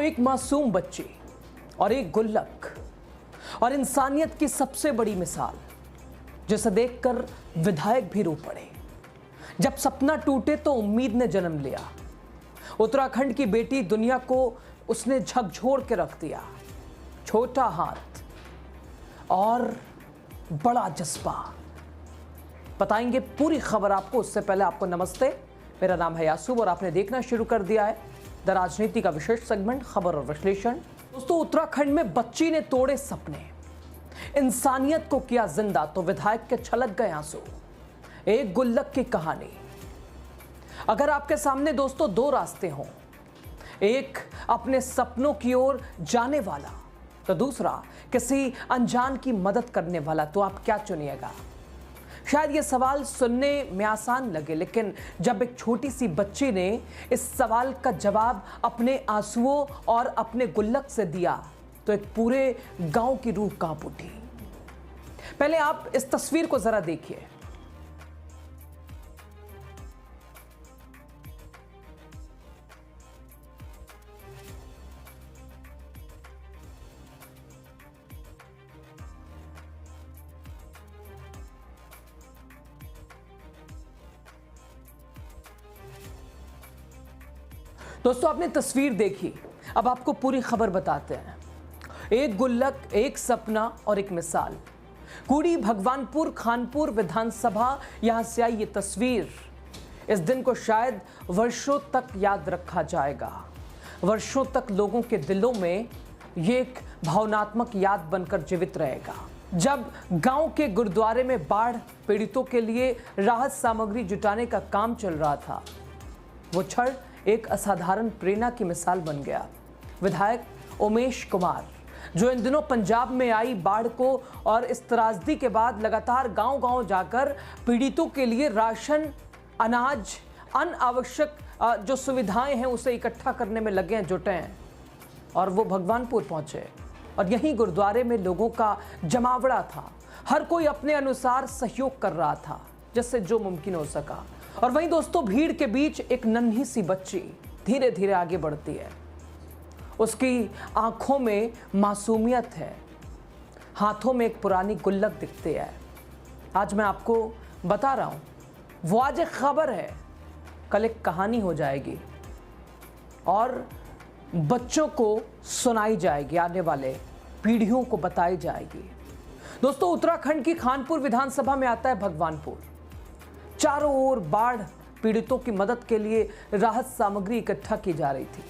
एक मासूम बच्ची और एक गुल्लक और इंसानियत की सबसे बड़ी मिसाल, जिसे देखकर विधायक भी रो पड़े। जब सपना टूटे तो उम्मीद ने जन्म लिया। उत्तराखंड की बेटी दुनिया को उसने झकझोर के रख दिया। छोटा हाथ और बड़ा जज्बा। बताएंगे पूरी खबर आपको। उससे पहले आपको नमस्ते, मेरा नाम है यासूब और आपने देखना शुरू कर दिया है द राजनीति का विशेष सेगमेंट खबर और विश्लेषण। दोस्तों, उत्तराखंड में बच्ची ने तोड़े सपने, इंसानियत को किया जिंदा तो विधायक के छलक गए आंसू। एक गुल्लक की कहानी। अगर आपके सामने दोस्तों दो रास्ते हों, एक अपने सपनों की ओर जाने वाला तो दूसरा किसी अनजान की मदद करने वाला, तो आप क्या चुनिएगा? शायद ये सवाल सुनने में आसान लगे, लेकिन जब एक छोटी सी बच्ची ने इस सवाल का जवाब अपने आंसुओं और अपने गुल्लक से दिया तो एक पूरे गांव की रूह कांप उठी। पहले आप इस तस्वीर को जरा देखिए। दोस्तों, आपने तस्वीर देखी, अब आपको पूरी खबर बताते हैं। एक गुल्लक, एक सपना और एक मिसाल। कुड़ी भगवानपुर खानपुर विधानसभा, यहां से आई ये तस्वीर। इस दिन को शायद वर्षों तक याद रखा जाएगा। वर्षों तक लोगों के दिलों में ये एक भावनात्मक याद बनकर जीवित रहेगा। जब गांव के गुरुद्वारे में बाढ़ पीड़ितों के लिए राहत सामग्री जुटाने का काम चल रहा था, वो क्षण एक असाधारण प्रेरणा की मिसाल बन गया। विधायक उमेश कुमार, जो इन दिनों पंजाब में आई बाढ़ को और इस त्रासदी के बाद लगातार गांव-गांव जाकर पीड़ितों के लिए राशन, अनाज, अन्य आवश्यक जो सुविधाएं हैं उसे इकट्ठा करने में लगे हैं, जुटे हैं। और वो भगवानपुर पहुंचे और यहीं गुरुद्वारे में लोगों का जमावड़ा था। हर कोई अपने अनुसार सहयोग कर रहा था, जिससे जो मुमकिन हो सका। और वहीं दोस्तों, भीड़ के बीच एक नन्ही सी बच्ची धीरे धीरे आगे बढ़ती है। उसकी आंखों में मासूमियत है, हाथों में एक पुरानी गुल्लक दिखती है। आज मैं आपको बता रहा हूं, वो आज एक खबर है, कल एक कहानी हो जाएगी और बच्चों को सुनाई जाएगी, आने वाले पीढ़ियों को बताई जाएगी। दोस्तों, उत्तराखंड की खानपुर विधानसभा में आता है भगवानपुर। चारों ओर बाढ़ पीड़ितों की मदद के लिए राहत सामग्री इकट्ठा की जा रही थी।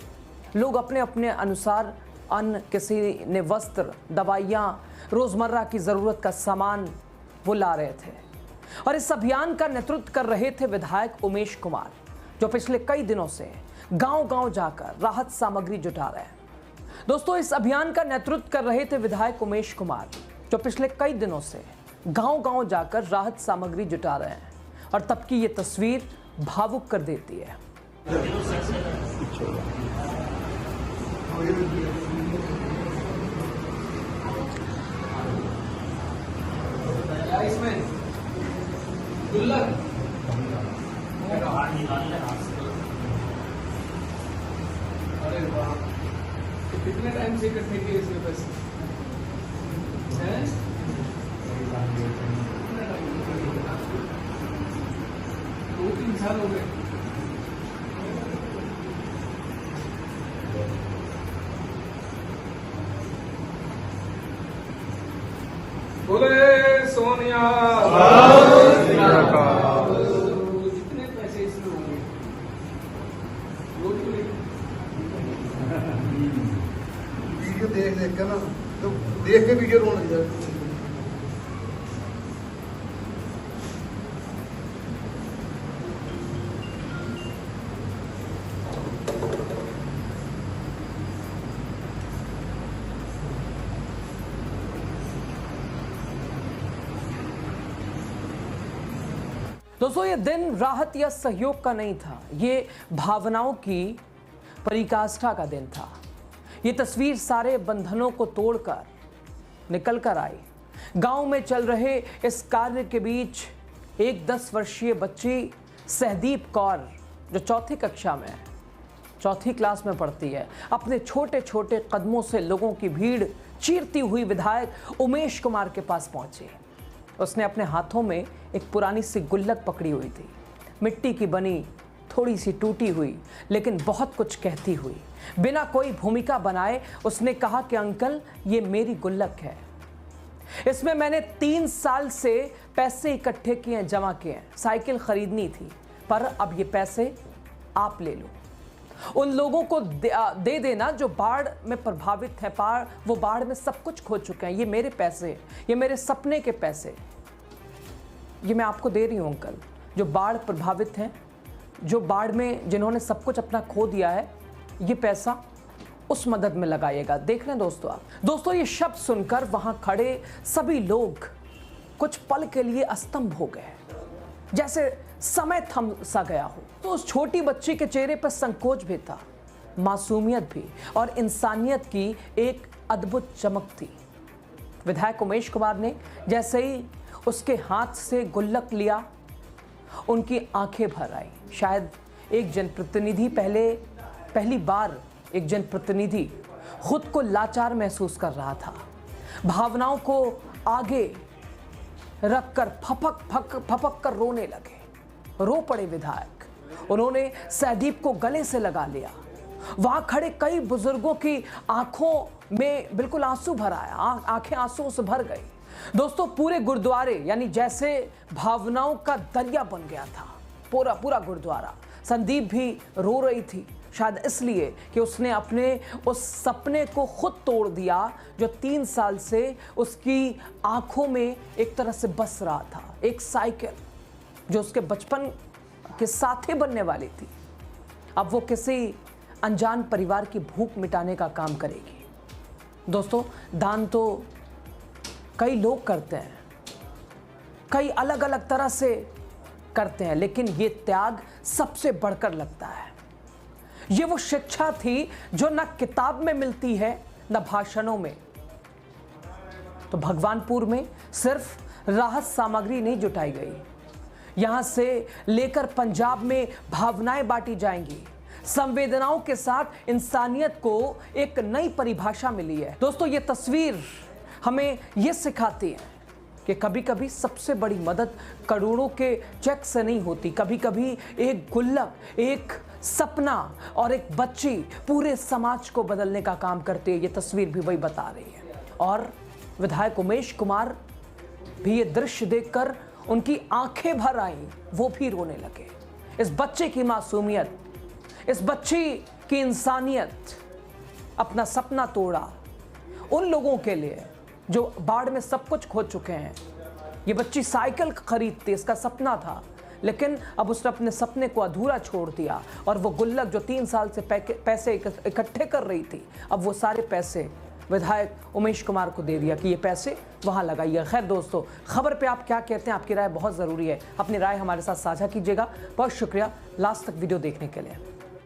लोग अपने अपने अनुसार अन्न, किसी ने वस्त्र, दवाइयाँ, रोजमर्रा की जरूरत का सामान वो ला रहे थे। और इस अभियान का नेतृत्व कर रहे थे विधायक उमेश कुमार, जो पिछले कई दिनों से गांव-गांव जाकर राहत सामग्री जुटा रहे हैं। दोस्तों, इस अभियान का नेतृत्व कर रहे थे विधायक उमेश कुमार, जो पिछले कई दिनों से गांव-गांव जाकर राहत सामग्री जुटा रहे हैं। और तब की ये तस्वीर भावुक कर देती है। इसमें गुल्लक अरे वाह, कितने टाइम से इकट्ठे किए इसके पैसे हैं? 2-3 साल हो गए। बोले सोनिया, कितने पैसे इसमें होंगे? वीडियो देख देख कर ना, तो देख के वीडियो रोने लग जाए। दोस्तों, ये दिन राहत या सहयोग का नहीं था, ये भावनाओं की पराकाष्ठा का दिन था। ये तस्वीर सारे बंधनों को तोड़कर निकल कर आई। गांव में चल रहे इस कार्य के बीच एक 10 वर्षीय बच्ची सहदीप कौर, जो चौथी कक्षा में है, चौथी क्लास में पढ़ती है। अपने छोटे छोटे कदमों से लोगों की भीड़ चीरती हुई विधायक उमेश कुमार के पास पहुंची। उसने अपने हाथों में एक पुरानी सी गुल्लक पकड़ी हुई थी, मिट्टी की बनी, थोड़ी सी टूटी हुई, लेकिन बहुत कुछ कहती हुई। बिना कोई भूमिका बनाए उसने कहा कि अंकल, ये मेरी गुल्लक है, इसमें मैंने 3 साल से पैसे इकट्ठे किए, जमा किए हैं, साइकिल खरीदनी थी, पर अब ये पैसे आप ले लो। उन लोगों को दे देना जो बाढ़ में प्रभावित है, वो बाढ़ में सब कुछ खो चुके हैं। ये मेरे पैसे, ये मेरे सपने के पैसे, ये मैं आपको दे रही हूँ अंकल। जो बाढ़ प्रभावित हैं, जो बाढ़ में जिन्होंने सब कुछ अपना खो दिया है, ये पैसा उस मदद में लगाइएगा। देख रहे हैं दोस्तों आप। दोस्तों, ये शब्द सुनकर वहां खड़े सभी लोग कुछ पल के लिए अस्तंभ हो गए, जैसे समय थम सा गया हो। तो उस छोटी बच्ची के चेहरे पर संकोच भी था, मासूमियत भी, और इंसानियत की एक अद्भुत चमक थी। विधायक उमेश कुमार ने जैसे ही उसके हाथ से गुल्लक लिया, उनकी आंखें भर आई। शायद एक जनप्रतिनिधि पहली बार एक जनप्रतिनिधि खुद को लाचार महसूस कर रहा था। भावनाओं को आगे रखकर फपक कर रोने लगे। रो पड़े विधायक। उन्होंने सहदीप को गले से लगा लिया। वहां खड़े कई बुजुर्गों की आंखों में बिल्कुल आंसू भर आया, आंखें आंसुओं से भर गई। दोस्तों, पूरे गुरुद्वारे यानी जैसे भावनाओं का दरिया बन गया था, पूरा गुरुद्वारा। संदीप भी रो रही थी, शायद इसलिए कि उसने अपने उस सपने को खुद तोड़ दिया जो 3 साल से उसकी आंखों में एक तरह से बस रहा था। एक साइकिल जो उसके बचपन के साथी बनने वाली थी, अब वो किसी अनजान परिवार की भूख मिटाने का काम करेगी। दोस्तों, दान तो कई लोग करते हैं, कई अलग अलग तरह से करते हैं, लेकिन ये त्याग सबसे बढ़कर लगता है। ये वो शिक्षा थी जो न किताब में मिलती है, न भाषणों में। तो भगवानपुर में सिर्फ राहत सामग्री नहीं जुटाई गई, यहां से लेकर पंजाब में भावनाएं बांटी जाएंगी। संवेदनाओं के साथ इंसानियत को एक नई परिभाषा मिली है। दोस्तों, ये तस्वीर हमें यह सिखाती है कि कभी कभी सबसे बड़ी मदद करोड़ों के चेक से नहीं होती। कभी कभी एक गुल्लक, एक सपना और एक बच्ची पूरे समाज को बदलने का काम करती है। ये तस्वीर भी वही बता रही है। और विधायक उमेश कुमार भी ये दृश्य देखकर उनकी आंखें भर आईं, वो भी रोने लगे। इस बच्चे की मासूमियत, इस बच्ची की इंसानियत, अपना सपना तोड़ा उन लोगों के लिए जो बाढ़ में सब कुछ खो चुके हैं। ये बच्ची साइकिल खरीदती, इसका सपना था, लेकिन अब उसने अपने सपने को अधूरा छोड़ दिया। और वो गुल्लक जो 3 साल से पैसे इकट्ठे कर रही थी, अब वो सारे पैसे विधायक उमेश कुमार को दे दिया कि ये पैसे वहाँ लगाइए। खैर दोस्तों, खबर पे आप क्या कहते हैं? आपकी राय बहुत ज़रूरी है। अपनी राय हमारे साथ साझा कीजिएगा। बहुत शुक्रिया लास्ट तक वीडियो देखने के लिए।